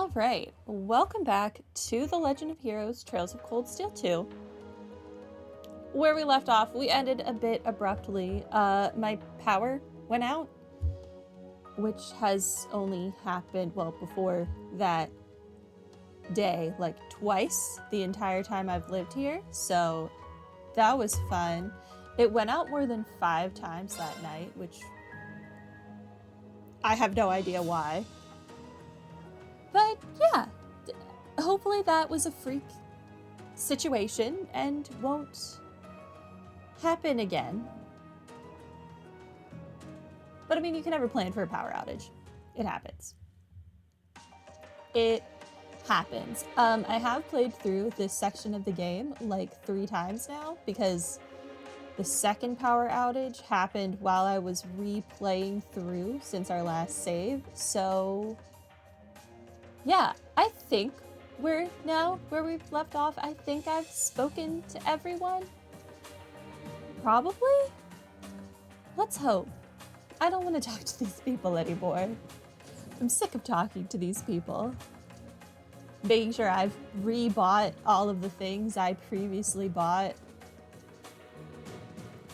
All right, welcome back to The Legend of Heroes Trails of Cold Steel 2. Where we left off, we ended a bit abruptly. My power went out, which has only happened, well, before that day, like twice the entire time I've lived here, so that was fun. It went out more than 5 times that night, which I have no idea why. But yeah, hopefully that was a freak situation and won't happen again. But I mean, you can never plan for a power outage. It happens. It happens. I have played through this section of the game like 3 times now because the second power outage happened while I was replaying through since our last save. So yeah, I think we're now where we've left off. I think I've spoken to everyone. Probably? Let's hope. I don't want to talk to these people anymore. I'm sick of talking to these people. Making sure I've rebought all of the things I previously bought.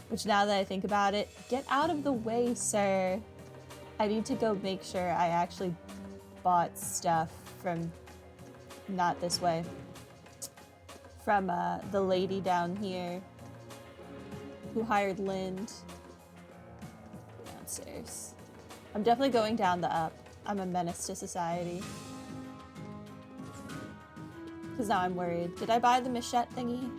Which, now that I think about it, get out of the way, sir. I need to go make sure I actually bought stuff from, not this way, from the lady down here who hired Lind. Downstairs. I'm definitely going down the up. I'm a menace to society. Because now I'm worried. Did I buy the machete thingy?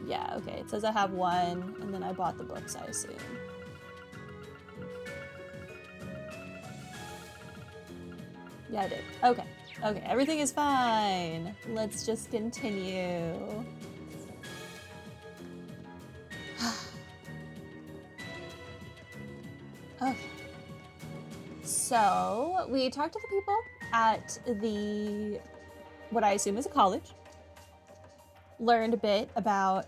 Yeah, okay. It says I have 1, and then I bought the books, I assume. Yeah, I did. Okay. Okay, everything is fine. Let's just continue. Okay. So, we talked to the people at the, what I assume is a college. Learned a bit about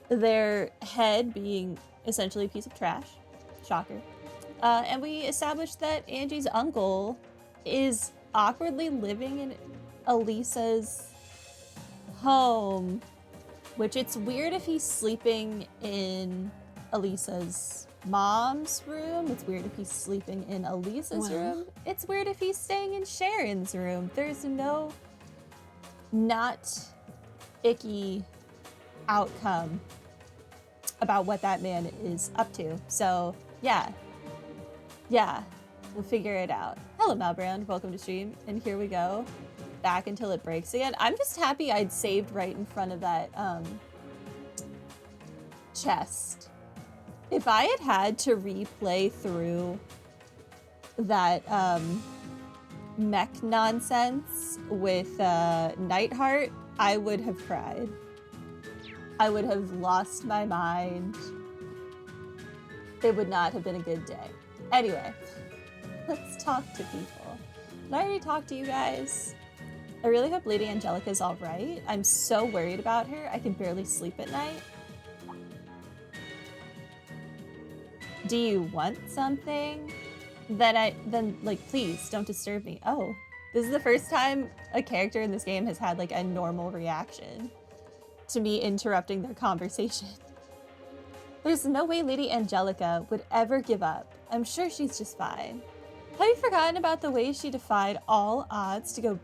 their head being essentially a piece of trash. Shocker. And we established that Angie's uncle is awkwardly living in Elisa's home, which it's weird if he's sleeping in Elisa's mom's room. It's weird if he's sleeping in Elisa's room. It's weird if he's staying in Sharon's room. There's no not icky outcome about what that man is up to. So yeah, we'll figure it out. Hello, Malbrand. Welcome to stream. And here we go. Back until it breaks again. I'm just happy I'd saved right in front of that chest. If I had had to replay through that mech nonsense with Nightheart, I would have cried. I would have lost my mind. It would not have been a good day. Anyway, let's talk to people. Did I already talk to you guys? I really hope Lady Angelica's all right. I'm so worried about her. I can barely sleep at night. Do you want something? Then like, please don't disturb me. Oh, this is the first time a character in this game has had like a normal reaction to me interrupting their conversation. There's no way Lady Angelica would ever give up. I'm sure she's just fine. Have you forgotten about the way she defied all odds to go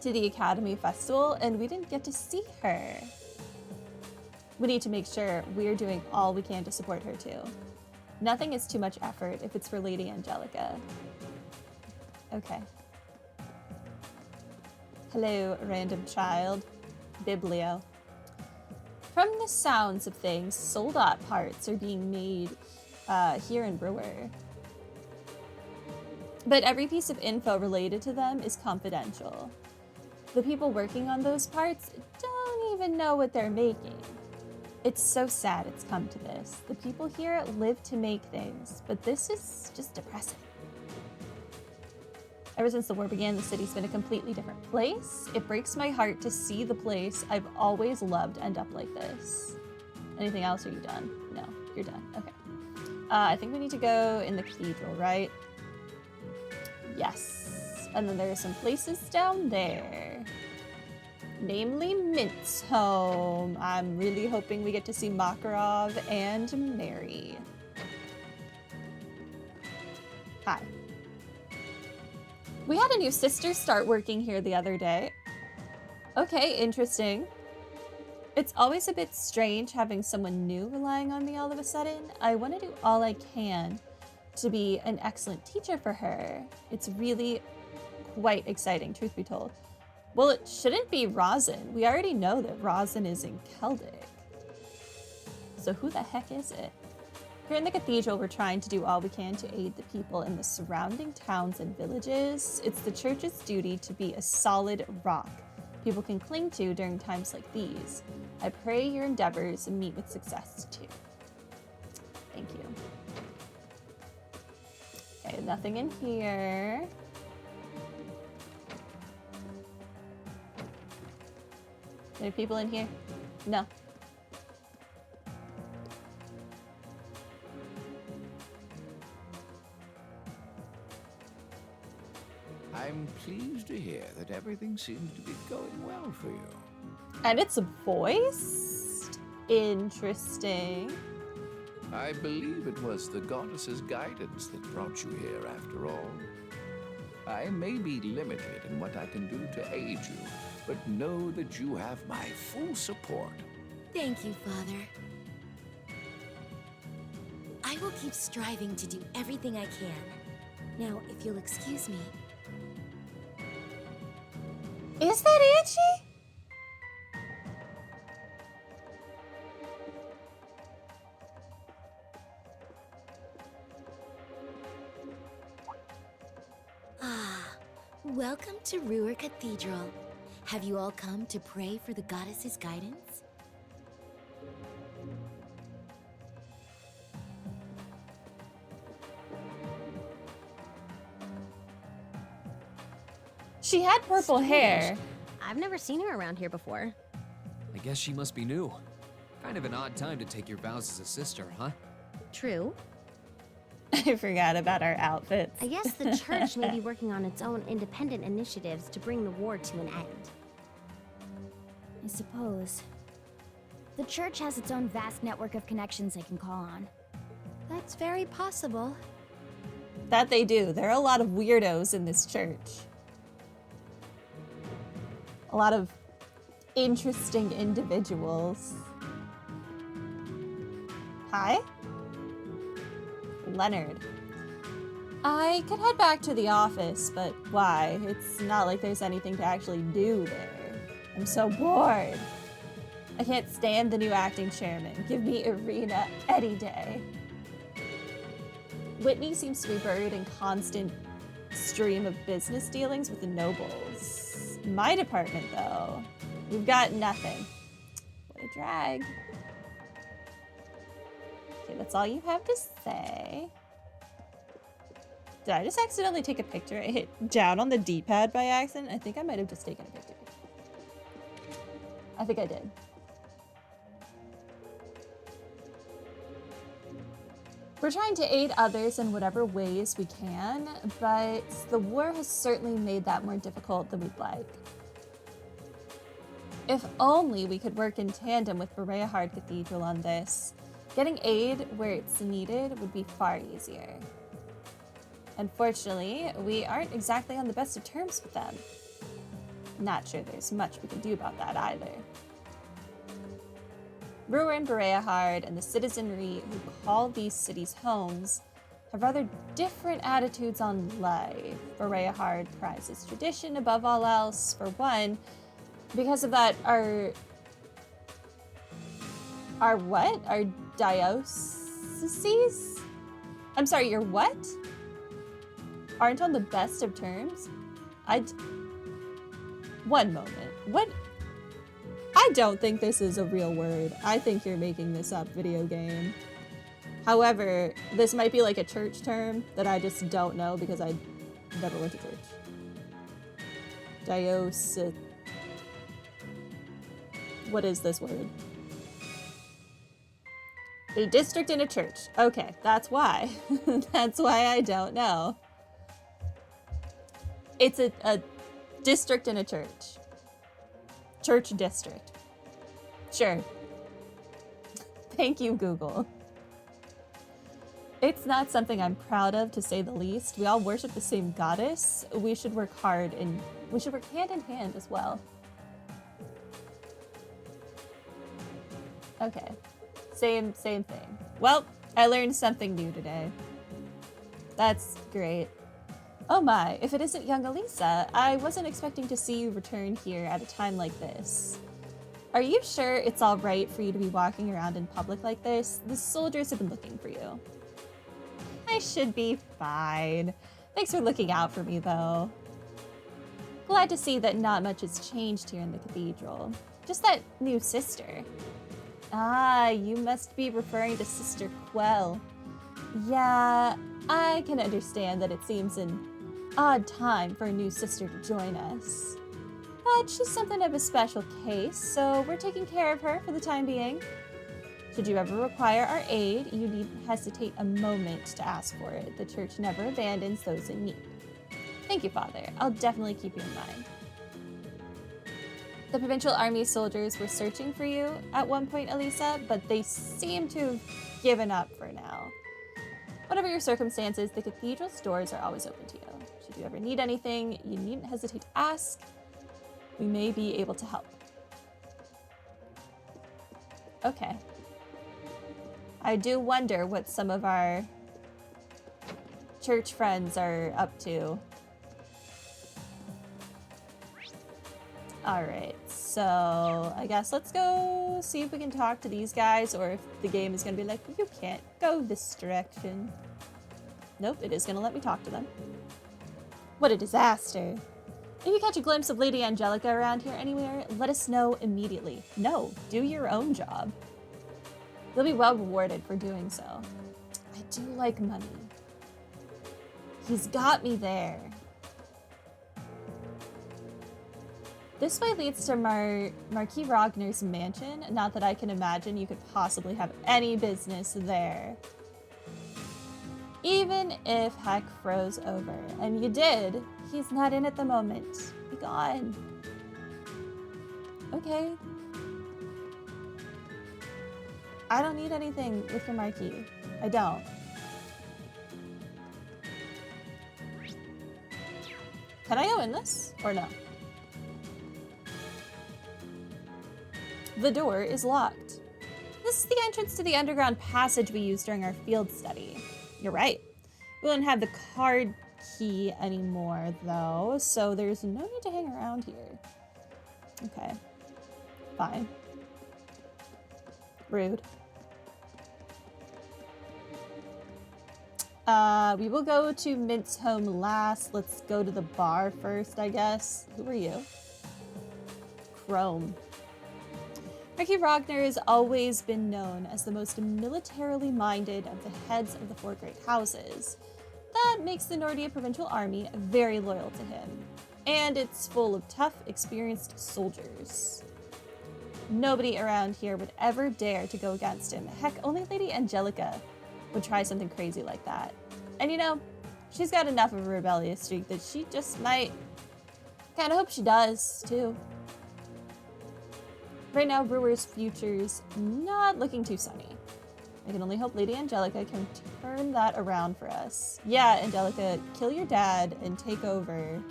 to the Academy Festival and we didn't get to see her? We need to make sure we're doing all we can to support her too. Nothing is too much effort if it's for Lady Angelica. Okay. Hello, random child. Biblio. From the sounds of things, sold-out parts are being made here in Brewer. But every piece of info related to them is confidential. The people working on those parts don't even know what they're making. It's so sad it's come to this. The people here live to make things, but this is just depressing. Ever since the war began, the city's been a completely different place. It breaks my heart to see the place I've always loved end up like this. Anything else? Are you done? No, you're done. Okay. I think we need to go in the cathedral, right? Yes. And then there are some places down there. Namely Mint's home. I'm really hoping we get to see Makarov and Mary. Hi. We had a new sister start working here the other day. Okay, interesting. It's always a bit strange having someone new relying on me all of a sudden. I want to do all I can to be an excellent teacher for her. It's really quite exciting, truth be told. Well, it shouldn't be Rosin. We already know that Rosin is in Celtic. So who the heck is it? Here in the cathedral, we're trying to do all we can to aid the people in the surrounding towns and villages. It's the church's duty to be a solid rock people can cling to during times like these. I pray your endeavors meet with success too. Thank you. Okay, nothing in here. Any people in here? No. I'm pleased to hear that everything seems to be going well for you. And it's voiced? Interesting. I believe it was the goddess's guidance that brought you here after all. I may be limited in what I can do to aid you, but know that you have my full support. Thank you, Father. I will keep striving to do everything I can. Now, if you'll excuse me. Is that Angie? Ah, welcome to Ruhr Cathedral. Have you all come to pray for the goddess's guidance? She had purple hair. I've never seen her around here before. I guess she must be new. Kind of an odd time to take your vows as a sister, huh? True. I forgot about our outfits. I guess the church may be working on its own independent initiatives to bring the war to an end. I suppose. The church has its own vast network of connections they can call on. That's very possible. That they do. There are a lot of weirdos in this church. A lot of interesting individuals. Hi? Leonard. I could head back to the office, but why? It's not like there's anything to actually do there. I'm so bored. I can't stand the new acting chairman. Give me Irina any day. Whitney seems to be buried in constant stream of business dealings with the nobles. My department, though, we've got nothing. What a drag. Okay, that's all you have to say. Did I just accidentally take a picture? I hit down on the D-pad by accident. I think I might have just taken a picture. I think I did. We're trying to aid others in whatever ways we can, but the war has certainly made that more difficult than we'd like. If only we could work in tandem with Berehard Cathedral on this. Getting aid where it's needed would be far easier. Unfortunately, we aren't exactly on the best of terms with them. Not sure there's much we can do about that either. Ruhr and Berehard and the citizenry who call these cities homes have rather different attitudes on life. Berehard prizes tradition above all else, for one. Because of that, our what? Our dioceses? I'm sorry, your what? Aren't on the best of terms? One moment. What? I don't think this is a real word. I think you're making this up, video game. However, this might be like a church term that I just don't know because I never went to church. Diocese. What is this word? A district in a church. Okay, that's why. That's why I don't know. It's a district in a church. Church district. Sure. Thank you, Google. It's not something I'm proud of, to say the least. We all worship the same goddess. We should work hard and we should work hand in hand as well. Okay. Same thing. Well, I learned something new today. That's great. Oh my, if it isn't young Elisa, I wasn't expecting to see you return here at a time like this. Are you sure it's all right for you to be walking around in public like this? The soldiers have been looking for you. I should be fine. Thanks for looking out for me, though. Glad to see that not much has changed here in the cathedral. Just that new sister. Ah, you must be referring to Sister Quell. Yeah, I can understand that it seems an odd time for a new sister to join us. But she's something of a special case, so we're taking care of her for the time being. Should you ever require our aid, you needn't hesitate a moment to ask for it. The church never abandons those in need. Thank you, Father. I'll definitely keep you in mind. The Provincial Army soldiers were searching for you at one point, Elisa, but they seem to have given up for now. Whatever your circumstances, the cathedral's doors are always open to you. Should you ever need anything, you needn't hesitate to ask. We may be able to help. Okay. I do wonder what some of our church friends are up to. Alright, so I guess let's go see if we can talk to these guys, or if the game is going to be like, you can't go this direction. Nope, it is going to let me talk to them. What a disaster. If you catch a glimpse of Lady Angelica around here anywhere, let us know immediately. No, do your own job. You'll be well rewarded for doing so. I do like money. He's got me there. This way leads to Marquis Ragner's mansion. Not that I can imagine you could possibly have any business there. Even if heck froze over, and you did, he's not in at the moment. Be gone. Okay. I don't need anything with your Marquis. I don't. Can I go in this or no? The door is locked. This is the entrance to the underground passage we used during our field study. You're right. We won't have the card key anymore, though, so there's no need to hang around here. Okay. Fine. Rude. We will go to Mint's home last. Let's go to the bar first, I guess. Who are you? Chrome. Marquis Ragnar has always been known as the most militarily minded of the heads of the four great houses. That makes the Nordia Provincial Army very loyal to him, and it's full of tough, experienced soldiers. Nobody around here would ever dare to go against him. Heck, only Lady Angelica would try something crazy like that. And you know, she's got enough of a rebellious streak that she just might. Kinda hope she does, too. Right now, Brewer's future's not looking too sunny. I can only hope Lady Angelica can turn that around for us. Yeah, Angelica, kill your dad and take over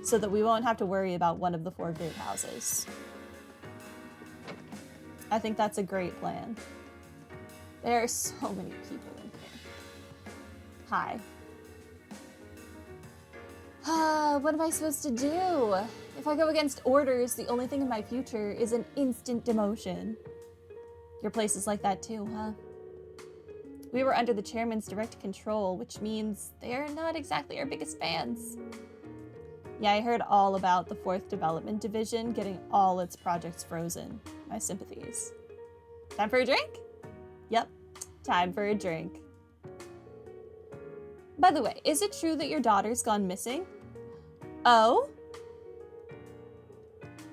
so that we won't have to worry about one of the four great houses. I think that's a great plan. There are so many people in here. Hi. What am I supposed to do? If I go against orders, the only thing in my future is an instant demotion. Your place is like that too, huh? We were under the chairman's direct control, which means they're not exactly our biggest fans. Yeah, I heard all about the 4th Development Division getting all its projects frozen. My sympathies. Time for a drink? Yep, time for a drink. By the way, is it true that your daughter's gone missing? Oh?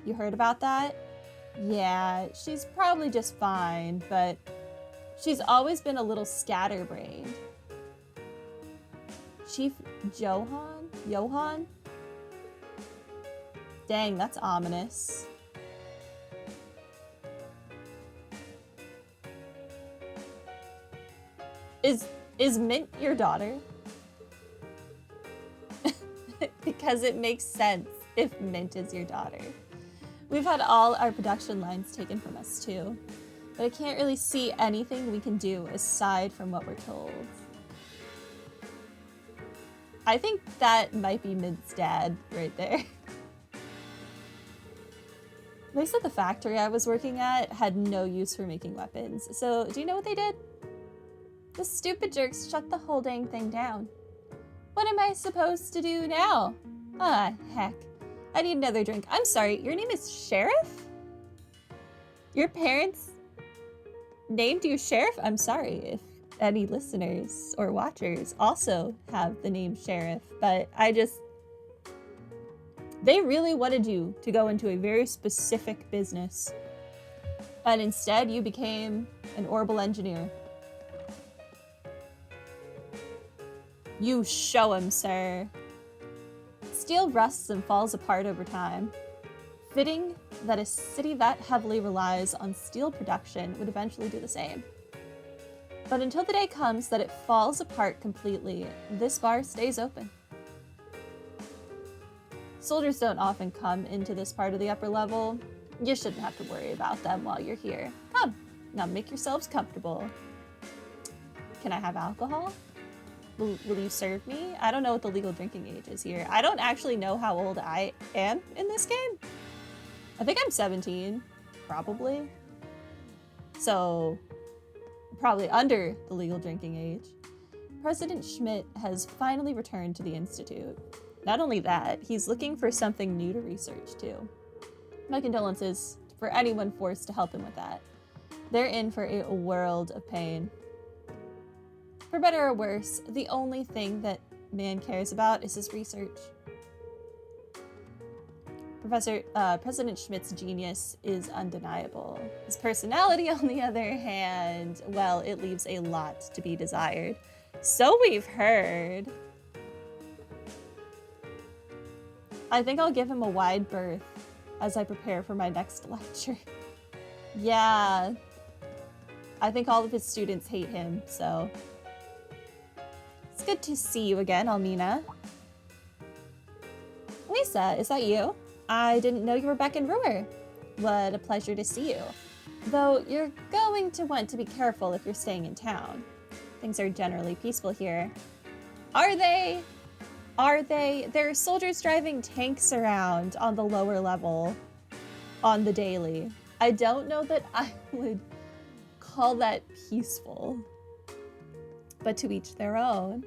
You heard about that? Yeah, she's probably just fine, but She's always been a little scatterbrained. Chief Johan? Dang, that's ominous. Is Mint your daughter? Because it makes sense if Mint is your daughter. We've had all our production lines taken from us too, but I can't really see anything we can do aside from what we're told. I think that might be Mint's dad right there. They said the factory I was working at had no use for making weapons, so do you know what they did? The stupid jerks shut the whole dang thing down. What am I supposed to do now? Ah, heck. I need another drink. I'm sorry, your name is Sheriff? Your parents named you Sheriff? I'm sorry if any listeners or watchers also have the name Sheriff, but they really wanted you to go into a very specific business. And instead, you became an orbital engineer. You show 'em, sir. Steel rusts and falls apart over time. Fitting that a city that heavily relies on steel production would eventually do the same. But until the day comes that it falls apart completely, this bar stays open. Soldiers don't often come into this part of the upper level. You shouldn't have to worry about them while you're here. Come, now make yourselves comfortable. Can I have alcohol? Will you serve me? I don't know what the legal drinking age is here. I don't actually know how old I am in this game. I think I'm 17, probably. So, probably under the legal drinking age. President Schmidt has finally returned to the Institute. Not only that, he's looking for something new to research too. My condolences for anyone forced to help him with that. They're in for a world of pain. For better or worse, the only thing that man cares about is his research. President Schmidt's genius is undeniable. His personality, on the other hand, well, it leaves a lot to be desired. So we've heard. I think I'll give him a wide berth as I prepare for my next lecture. Yeah, I think all of his students hate him, so. It's good to see you again, Almina. Lisa, is that you? I didn't know you were back in Ruhr. What a pleasure to see you. Though you're going to want to be careful if you're staying in town. Things are generally peaceful here. Are they? Are they? There are soldiers driving tanks around on the lower level on the daily. I don't know that I would call that peaceful, but to each their own.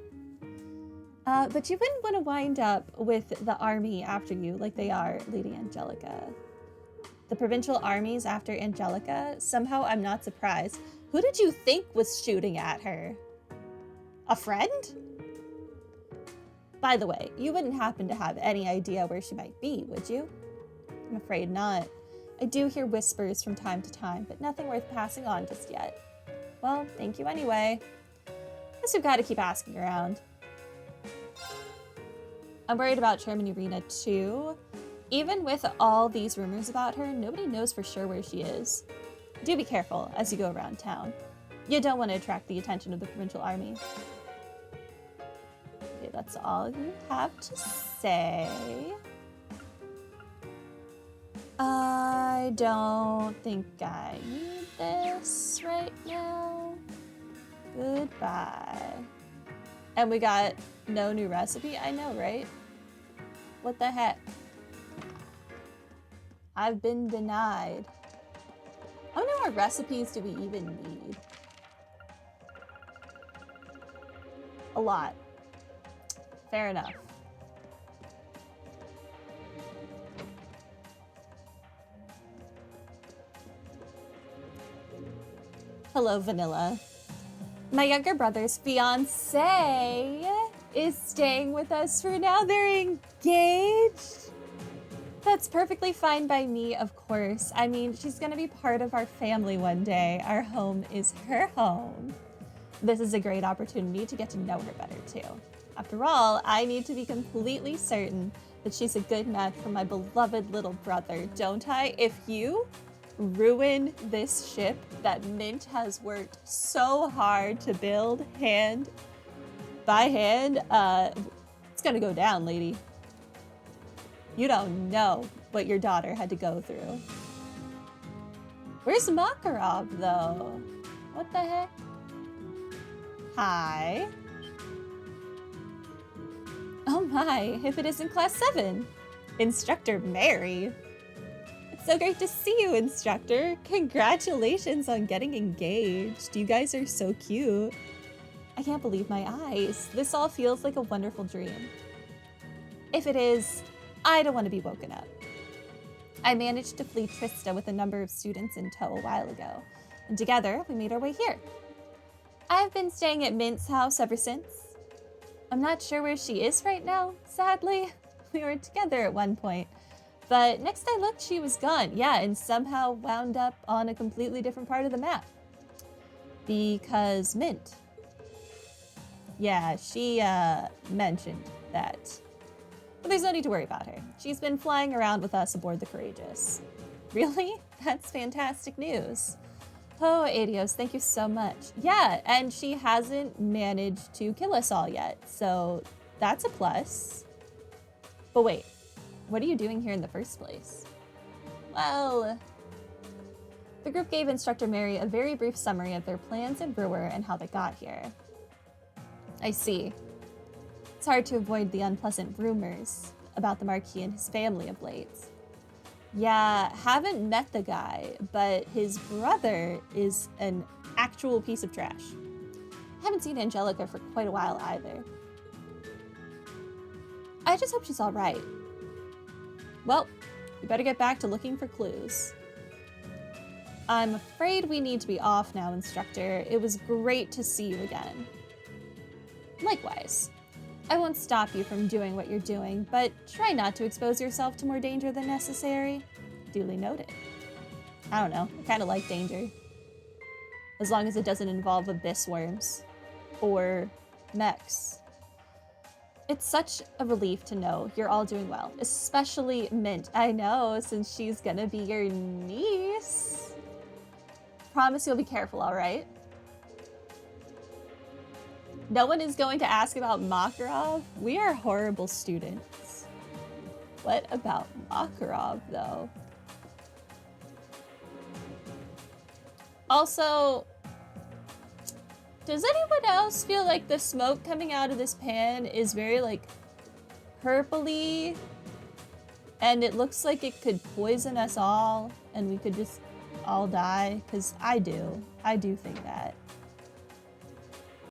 But you wouldn't want to wind up with the army after you like they are Lady Angelica. The provincial armies after Angelica? Somehow I'm not surprised. Who did you think was shooting at her? A friend? By the way, you wouldn't happen to have any idea where she might be, would you? I'm afraid not. I do hear whispers from time to time, but nothing worth passing on just yet. Well, thank you anyway. Guess we've got to keep asking around. I'm worried about Chairman Irina too. Even with all these rumors about her, nobody knows for sure where she is. Do be careful as you go around town. You don't want to attract the attention of the provincial army. Okay, that's all you have to say. I don't think I need this right now. Goodbye. And we got no new recipe? I know, right? What the heck? I've been denied. How many more recipes do we even need? A lot. Fair enough. Hello, Vanilla. My younger brother's fiancé is staying with us for now. They're engaged. That's perfectly fine by me, of course. I mean, she's gonna be part of our family one day. Our home is her home. This is a great opportunity to get to know her better, too. After all, I need to be completely certain that she's a good match for my beloved little brother, don't I? If you ruin this ship that Mint has worked so hard to build hand by hand, it's gonna go down, lady. You don't know what your daughter had to go through. Where's Makarov, though? What the heck? Hi. Oh my, if it isn't Class 7. Instructor Mary. It's so great to see you, Instructor. Congratulations on getting engaged. You guys are so cute. I can't believe my eyes. This all feels like a wonderful dream. If it is, I don't want to be woken up. I managed to flee Trista with a number of students in tow a while ago, and together we made our way here. I've been staying at Mint's house ever since. I'm not sure where she is right now, sadly. We were together at one point, but next I looked, she was gone. Yeah, and somehow wound up on a completely different part of the map. Because Mint. Yeah, she mentioned that. But there's no need to worry about her. She's been flying around with us aboard the Courageous. Really? That's fantastic news. Oh, Adios, thank you so much. Yeah, and she hasn't managed to kill us all yet, so that's a plus. But wait, what are you doing here in the first place? Well, the group gave Instructor Mary a very brief summary of their plans in Brewer and how they got here. I see. It's hard to avoid the unpleasant rumors about the Marquis and his family of late. Yeah, haven't met the guy, but his brother is an actual piece of trash. Haven't seen Angelica for quite a while either. I just hope she's all right. Well, we better get back to looking for clues. I'm afraid we need to be off now, Instructor. It was great to see you again. Likewise. I won't stop you from doing what you're doing, but try not to expose yourself to more danger than necessary. Duly noted. I don't know, I kind of like danger. As long as it doesn't involve abyss worms. Or mechs. It's such a relief to know you're all doing well, especially Mint. I know, since she's gonna be your niece. Promise you'll be careful, all right? No one is going to ask about Makarov. We are horrible students. What about Makarov, though? Also, does anyone else feel like the smoke coming out of this pan is very, like, purpley? And it looks like it could poison us all and we could just all die? Because I do. I do think that.